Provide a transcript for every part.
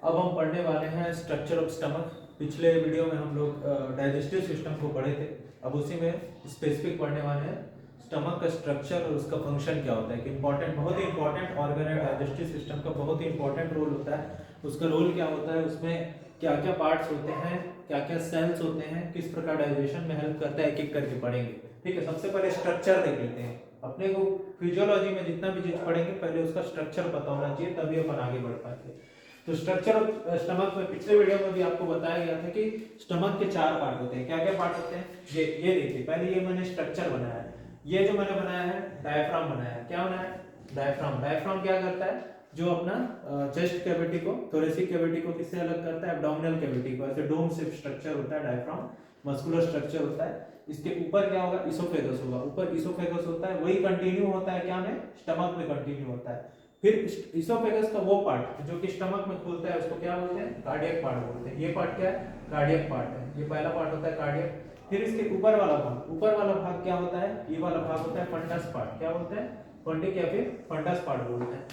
अब हम पढ़ने वाले हैं स्ट्रक्चर ऑफ स्टमक। पिछले वीडियो में हम लोग डाइजेस्टिव सिस्टम को पढ़े थे। अब उसी में स्पेसिफिक पढ़ने वाले हैं स्टमक का स्ट्रक्चर और उसका फंक्शन क्या होता है। कि इंपॉर्टेंट, बहुत ही इंपॉर्टेंट ऑर्गन है डाइजेस्टिव सिस्टम का, बहुत ही इंपॉर्टेंट रोल होता है। उसका रोल क्या होता है, उसमें क्या क्या पार्ट्स होते हैं, क्या क्या सेल्स होते हैं, किस प्रकार डाइजेशन में हेल्प करता है, एक एक करके पढ़ेंगे। ठीक है, सबसे पहले स्ट्रक्चर देख लेते हैं। अपने को फिजियोलॉजी में जितना भी चीज पढ़ेंगे पहले उसका स्ट्रक्चर पता होना चाहिए, तभी अपन आगे बढ़ पाएंगे। तो स्ट्रक्चर ऑफ स्टमक में पिछले वीडियो में भी आपको बताया गया था कि स्टमक के 4 पार्ट होते हैं। क्या क्या पार्ट होते हैं, ये देखिए। पहले ये मैंने स्ट्रक्चर बनाया है, ये जो मैंने बनाया है डायफ्राम बनाया है। क्या बनाया है, डायफ्राम। डायफ्राम क्या करता है, जो अपना चेस्ट कैविटी को, थोरेसिक कैविटी को किससे अलग करता है, एब्डोमिनल कैविटी को। ऐसे डोम शेप स्ट्रक्चर होता है डायफ्राम, मस्कुलर स्ट्रक्चर होता है। इसके ऊपर क्या होगा, इसोफेगस होगा। ऊपर इसोफेगस होता है, वही कंटिन्यू होता है क्या में, स्टमक में कंटिन्यू होता है। फिर इसोफेगस का वो पार्ट जो कि स्टमक में खुलता है उसको क्या बोलते हैं, कार्डियक पार्ट बोलते हैं। ये पार्ट क्या है, कार्डियक पार्ट है। ये पहला पार्ट होता है कार्डियक। फिर इसके ऊपर वाला भाग, ऊपर वाला भाग क्या होता है, ये वाला भाग होता है फंडस पार्ट। क्या बोलते हैं, फंडिक या फिर फंडस पार्ट बोलते हैं।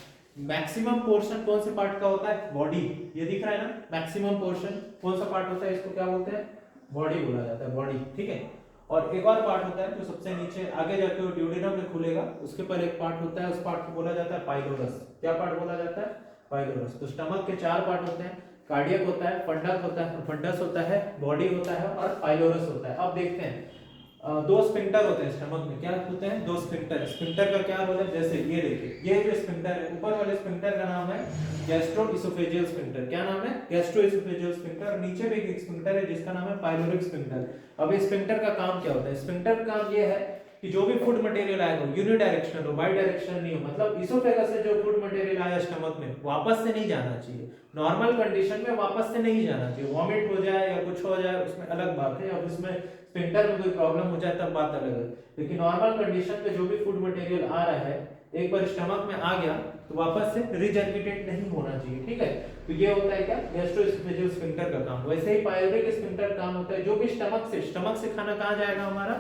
मैक्सिमम पोर्शन कौन से पार्ट का होता है, बॉडी। ये दिख रहा है ना, मैक्सिमम पोर्शन कौन सा पार्ट होता है, इसको क्या बोलते हैं, बॉडी बोला जाता है, बॉडी। ठीक है। और एक और पार्ट होता है जो सबसे नीचे आगे जाके वो ड्यूडेनम में खुलेगा, उसके पर एक पार्ट होता है, उस पार्ट को बोला जाता है पाइलोरस। क्या पार्ट बोला जाता है, पाइलोरस। तो स्टमक के 4 पार्ट होते हैं, कार्डियक होता है, फंडस होता है, फंडस होता है, बॉडी होता है और पाइलोरस होता है। अब देखते हैं, 2 स्फिंक्टर होते हैं स्टमक में। क्या होते हैं, 2 स्फिंक्टर। स्फिंक्टर का क्या रोल है, जैसे ये देखिए, ये जो स्फिंक्टर है, ऊपर वाले स्फिंक्टर का नाम है गैस्ट्रोइसोफेजियल स्फिंक्टर। क्या नाम है, गैस्ट्रोइसोफेजियल स्फिंक्टर। नीचे भी एक स्फिंक्टर है जिसका नाम है पाइलोरिक स्फिंक्टर। अब इस स्फिंक्टर का काम क्या होता है, स्फिंक्टर का काम ये है कि जो भी फूड मटेरियल आएगा यूनिडायरेक्शनल हो, बाई डायरेक्शनल नहीं हो। मतलब इसोफेगस से जो फूड मटेरियल आया स्टमक में वापस से नहीं जाना चाहिए, नॉर्मल कंडीशन में वापस से नहीं जाना चाहिए। वॉमिट हो जाए या कुछ हो जाए उसमें अलग बात है, अब इसमें स्फिंक्टर में कोई प्रॉब्लम हो जाए तब बात अलग है। लेकिन नॉर्मल कंडीशन में जो भी फूड मटेरियल आ रहा है, एक बार स्टमक में आ गया तो वापस से रिजर्विटेट नहीं होना चाहिए। ठीक है, तो ये होता है क्या, गैस्ट्रोइसोफेजियल स्फिंक्टर का काम। वैसे ही पाइलोरिक स्फिंक्टर काम होता है, जो भी स्टमक से खाना कहां जाएगा, हमारा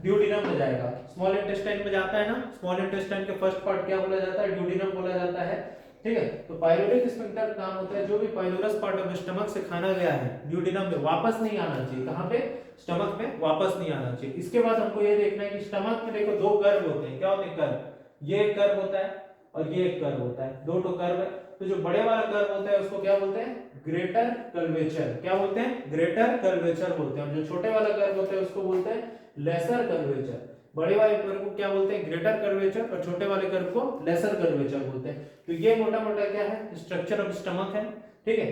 ड्यूडिनम में जाएगा। स्मॉल इंटेस्टाइन में जाता है ना, स्मॉल इंटेस्टाइन के फर्स्ट पार्ट क्या बोला जाता है, ड्यूडिनम बोला जाता है। ठीक है, तो पाइलोरिक स्फिंक्टर काम होता है, जो भी पाइलोरस पार्ट ऑफ स्टमक से खाना गया है ड्यूडिनम में वापस नहीं आना चाहिए। कहां पे, स्टमक में वापस नहीं आना चाहिए। इसके बाद हमको ये देखना है कि स्टमक में देखो 2 कर्व होते हैं। क्या होते हैं, कर्व। ये एक कर्व होता है और ये एक कर्व होता है, 2 कर्व है। तो जो बड़े वाला कर्व होता है उसको क्या बोलते हैं, ग्रेटर कर्वेचर। क्या बोलते हैं, ग्रेटर कर्वेचर बोलते हैं। जो छोटे वाला कर्व होता है उसको बोलते हैं लेसर कर्वेचर। बड़े वाले कर्व को क्या बोलते हैं, ग्रेटर कर्वेचर, और छोटे वाले कर्व को लेसर कर्वेचर बोलते हैं। तो ये मोटा मोटा क्या है, स्ट्रक्चर ऑफ स्टमक है। ठीक है,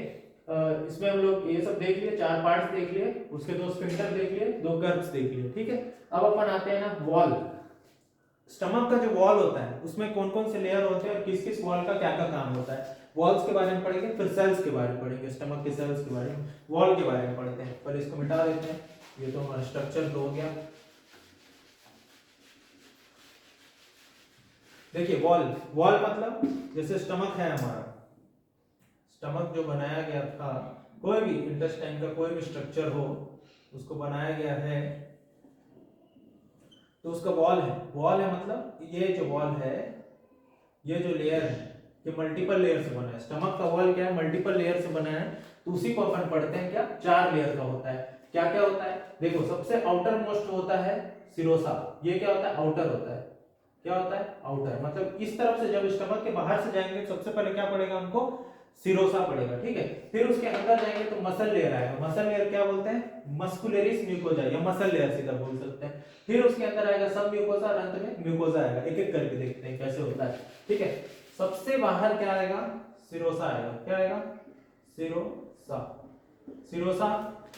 इसमें हम लोग ये सब देख लिए, 4 पार्ट्स देख लिए, उसके 2 स्फिंक्टर देख लिए, 2 कर्व्स देख लिए। ठीक है, अब अपन आते हैं ना वॉल। स्टमक का जो वॉल होता है उसमें कौन कौन से लेयर होते हैं और किस किस वॉल का क्या क्या काम होता है, वॉल्स के बारे में पढ़ेंगे। फिर सेल्स के बारे में पढ़ेंगे, स्टमक के सेल्स के बारे में, वॉल के बारे में पढ़ते हैं। पर इसको मिटा देते हैं, ये तो हमारा स्ट्रक्चर तो हो गया। देखिए वॉल, वॉल मतलब जैसे स्टमक है हमारा, स्टमक जो बनाया गया था, कोई भी इंटेस्टाइन का कोई भी स्ट्रक्चर हो उसको बनाया गया है तो उसका वॉल है। वॉल है मतलब ये जो वॉल है, ये जो लेयर है, ये मल्टीपल लेयर से बना है। स्टमक का वॉल क्या है, मल्टीपल लेयर से बना है। तो उसी को अपन पढ़ते हैं क्या, 4 लेयर का होता है। क्या क्या होता है, देखो सबसे आउटर मोस्ट होता है सिरोसा। ये क्या होता है, आउटर होता है। क्या होता है, आउटर। मतलब इस तरफ से जब स्टमक के बाहर से जाएंगे सबसे पहले क्या पड़ेगा हमको, सिरोसा पड़ेगा। ठीक है, फिर उसके अंदर जाएंगे तो मसल लेयर आएगा। मसल लेयर क्या बोलते हैं, मस्कुलरिस म्यूकोजा या मसल लेयर सीधा बोल सकते हैं। फिर उसके अंदर आएगा सब म्यूकोजा और अंत में म्यूकोजा आएगा। एक एक करके देखते हैं कैसे होता है। ठीक है, सबसे बाहर क्या आएगा, सिरोसा आएगा। क्या आएगा, सिरोसा। सिरोसा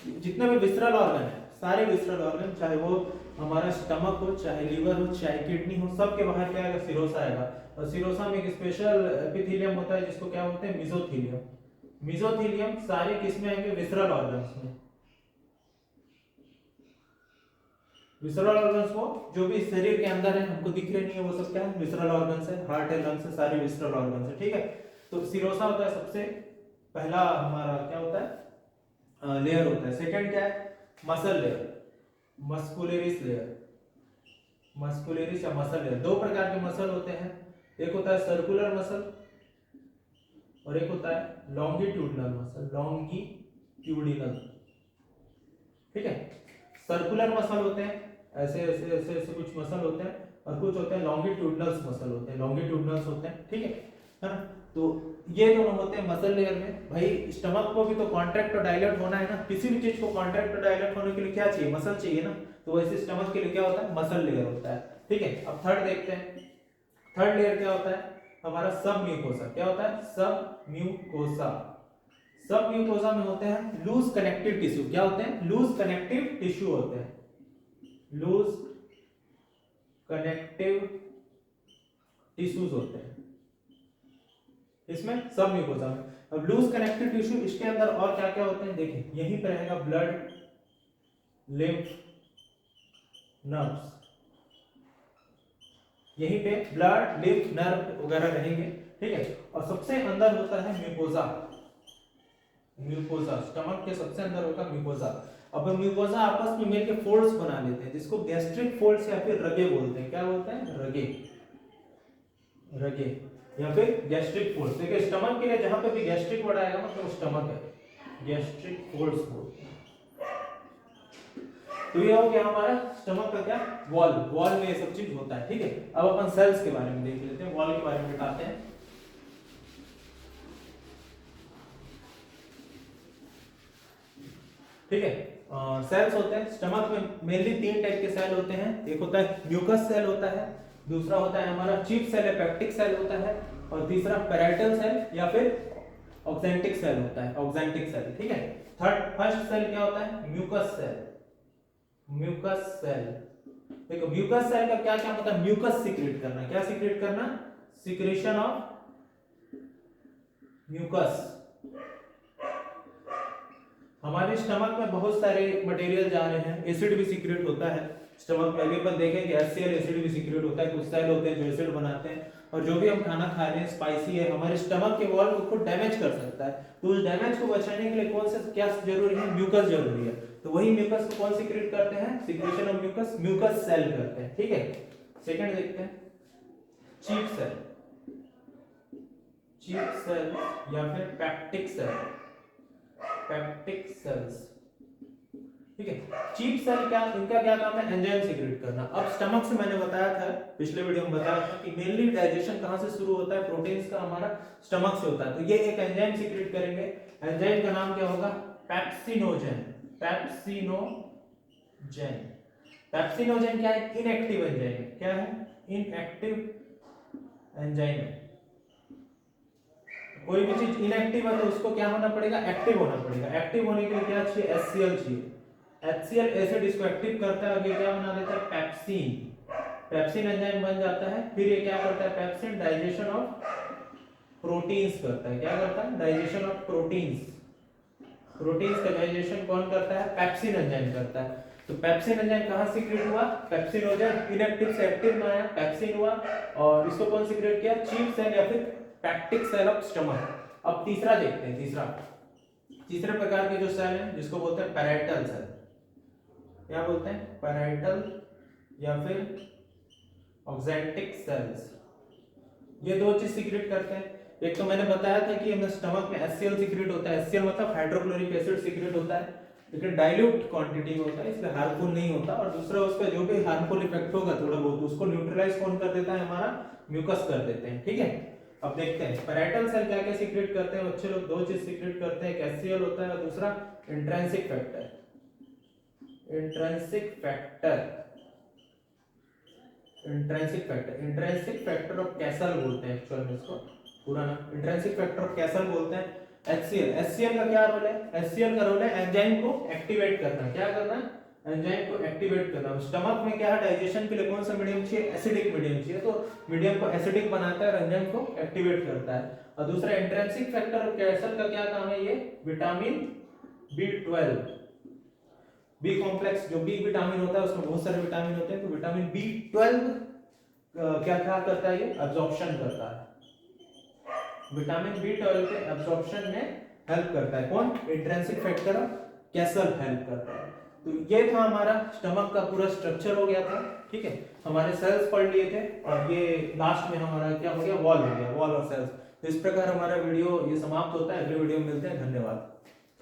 जितने भी विसरल ऑर्गन है, सारे विसरल ऑर्गन, चाहे वो हमारा स्टमक हो, चाहे लीवर हो, चाहे किडनी हो, सबके बाहर क्या आएगा, सिरोसा आएगा। और सिरोसा में एक स्पेशल एपिथेलियम होता है जिसको क्या बोलते हैं, मेसोथेलियम। मेसोथेलियम सारे किसमें आएंगे, विसरल ऑर्गन्स में। विसरल ऑर्गन्स वो जो भी शरीर के अंदर है हमको दिख रहे नहीं है, वो सब क्या है, विसरल ऑर्गन्स है। हार्ट है, लंग्स है, सारे विसरल ऑर्गन्स है। ठीक है, तो सिरोसा होता है सबसे पहला हमारा क्या होता है, लेयर होता है। सेकंड क्या है, muscle layer, muscularis layer. Muscularis या मसल लेयर, 2 प्रकार के मसल होते हैं। एक होता है सर्कुलर मसल, और एक होता है लॉन्गिट्यूडिनल मसल, लॉन्गिट्यूडिनल, ठीक है। सर्कुलर मसल होते हैं, ऐसे ऐसे ऐसे ऐसे कुछ मसल होते हैं, और कुछ होते हैं लॉन्गिट्यूडिनल मसल होते हैं, लॉन्गिट्यूडिनल होते हैं, ठीक है ना। तो ये दोनों होते हैं मसल लेयर में। भाई स्टमक को भी तो कॉन्ट्रैक्ट और डायलेट होना है ना, किसी भी चीज को कॉन्ट्रैक्ट और डायलेट होने के लिए क्या चाहिए, मसल चाहिए ना। तो वैसे स्टमक के लिए क्या होता है, मसल लेयर होता है, ठीक है। अब थर्ड देखते हैं, थर्ड लेयर क्या होता है हमारा, सब म्यूकोसा। क्या होता है, सब म्यूकोसा। सब म्यूकोसा में होते हैं लूज कनेक्टिव टिश्यू। क्या होते हैं, लूज कनेक्टिव टिश्यू होते हैं, लूज कनेक्टिव टिश्यूज होते हैं इसमें, सब म्यूकोसा में। अब लूज कनेक्टिव टिश्यू, इसके अंदर और क्या क्या होते हैं देखिए, यहीं पर रहेगा ब्लड, लिम्फ, नर्व्स, यहीं पे ब्लड, लिम्फ, नर्व वगैरह रहेंगे, ठीक है। और सबसे अंदर होता है म्यूकोसा, म्यूकोसा स्टमक के सबसे अंदर होगा म्यूकोसा। अब म्यूकोसा आपस में मिलकर फोल्ड्स बना लेते हैं, जिसको गैस्ट्रिक फोल्ड्स या फिर रगे बोलते हैं। क्या बोलते हैं, रगे, रगे या फिर गैस्ट्रिक फोल्ड्स। देखिए स्टमक के लिए जहां पे भी गैस्ट्रिक वर्ड आएगा ना, तो वो स्टमक है, गैस्ट्रिक फोल्ड्स बोलते हैं। तो ये हो गया हमारा स्टमक का क्या, वॉल, वॉल में ये सब चीज होता है, ठीक है। अब अपन सेल्स के बारे में देख लेते हैं, वॉल के बारे में बताते हैं, ठीक है। सेल्स होते हैं स्टमक में, मेनली 3 टाइप के सेल होते हैं। एक होता है म्यूकस सेल होता है, दूसरा होता है हमारा चीफ सेल, पेप्टिक सेल होता है, और तीसरा पैराइटल सेल या फिर ऑक्जेंटिक सेल होता है, ऑक्जेंटिक सेल, ठीक है। फर्स्ट सेल क्या होता है, म्यूकस सेल, म्यूकस सेल। देखो म्यूकस सेल का क्या क्या होता है, म्यूकस सीक्रेट करना। क्या सीक्रेट करना, सीक्रेशन ऑफ म्यूकस। हमारे स्टमक में बहुत सारे मटेरियल जा रहे हैं, एसिड भी सीक्रेट होता है स्टमक में। अभी अपन देखेंगे HCl एसिड भी सीक्रेट होता है, कुछ सेल होते हैं जो एसिड बनाते हैं। और जो भी हम खाना खा रहे हैं स्पाइसी है, हमारे स्टमक के वॉल को खुद डैमेज कर सकता है। तो उस डैमेज को बचाने के लिए कौन सा क्या जरूरी है, म्यूकस जरूरी है। तो वही म्यूकस को कौन सीक्रेट करते हैं, secretion of mucus, mucus cell करते हैं, ठीक है। सेकंड देखते हैं चीफ सेल, चीफ सेल या फिर पेप्टिक सेल, पेप्टिक सेल्स, ठीक है। चीफ सेल क्या, इनका क्या काम है, एंजाइम सीक्रेट करना। अब स्टमक से मैंने बताया था, पिछले वीडियो में बताया था कि मेनली डाइजेशन कहां से शुरू होता है, प्रोटीन्स का हमारा स्टमक से होता है। तो ये एक एंजाइम सीक्रेट करेंगे, एंजाइम का नाम क्या होगा, पेप्सिनोजेन, पेप्सिनोजेन। पेप्सिनोजेन क्या है, इनएक्टिव एंजाइम है। क्या है, इनएक्टिव एंजाइम है। कोई भी चीज इनएक्टिव है तो उसको क्या होना पड़ेगा, एक्टिव होना पड़ेगा। एक्टिव होने के लिए क्या चाहिए, HCl चाहिए। HCl एसिड इसको एक्टिव करता है, और ये क्या बना देता है, पेप्सिन, पेप्सिन एंजाइम बन जाता है। फिर ये क्या करता है, पेप्सिन डाइजेशन ऑफ प्रोटीन्स करता है। क्या करता है, डाइजेशन ऑफ प्रोटीन्स। प्रोटीन्स का डाइजेशन कौन करता है, पेप्सिन एंजाइम करता है। तो पेप्सिन एंजाइम कहां सीक्रेट हुआ, पेप्सिनोजेन, इनएक्टिव से एक्टिव में आया, पेप्सिन हुआ, और इसको कौन सीक्रेट किया, चीफ सेल या फिर पेप्टिक सेल ऑफ स्टमक। अब तीसरा देखते हैं, तीसरे प्रकार के जो सेल हैं जिसको बोलते हैं पैराइटल सेल। क्या बोलते हैं, पैराइटल या फिर ऑक्जेंटिक सेल्स। ये दो चीज सीक्रेट करते हैं। एक तो मैंने बताया था कि हमें स्टमक में HCl सीक्रेट होता है, HCl मतलब हाइड्रोक्लोरिक एसिड सीक्रेट होता है, लेकिन डाइल्यूट क्वांटिटी में होता है, इसलिए हार्मफुल नहीं होता। और दूसरा उसका जो भी हार्मफुल इफेक्ट होगा थोड़ा बहुत, उसको न्यूट्रलाइज कौन कर देता है, हमारा म्यूकस कर देते हैं, ठीक है। अब देखते हैं पैराइटल सेल क्या क्या सीक्रेट करते हैं। बच्चे लोग दो चीज सीक्रेट करते हैं, एक HCl होता है और दूसरा intrinsic factor, intrinsic factor, intrinsic factor, intrinsic factor of castle बोलते हैं एक्चुअल में इसको, पूरा नाम इंट्रिंसिक फैक्टर ऑफ कैसल बोलते हैं। HCl, HCl का क्या रोल है, HCl का रोल है एंजाइम को एक्टिवेट करना। क्या करना, एंजाइम को एक्टिवेट करना। स्टमक में क्या है, डाइजेशन के लिए कौन सा मीडियम चाहिए, एसिडिक मीडियम चाहिए, तो मीडियम को एसिडिक बनाता है और एंजाइम को एक्टिवेट करता है। और दूसरा इंट्रिंसिक फैक्टर ऑफ कैसल का क्या काम है, ये विटामिन B12, बी कॉम्प्लेक्स जो बी विटामिन होता है, उसमें बहुत सारे विटामिन होते हैं, तो विटामिन B12 क्या क्या करता है, ये अब्जॉर्प्शन करता है। विटामिन B12 के अब्जॉर्प्शन में हेल्प करता है कौन, intrinsic factor of castle help करता है। तो ये था हमारा स्टमक का पूरा स्ट्रक्चर हो गया था, ठीक है। हमारे सेल्स पढ़ लिए थे, और ये लास्ट में हमारा क्या हो गया, वॉल हो गया, वॉल और सेल्स। तो इस प्रकार हमारा वीडियो ये समाप्त होता है। अगले वीडियो में मिलते हैं। धन्यवाद।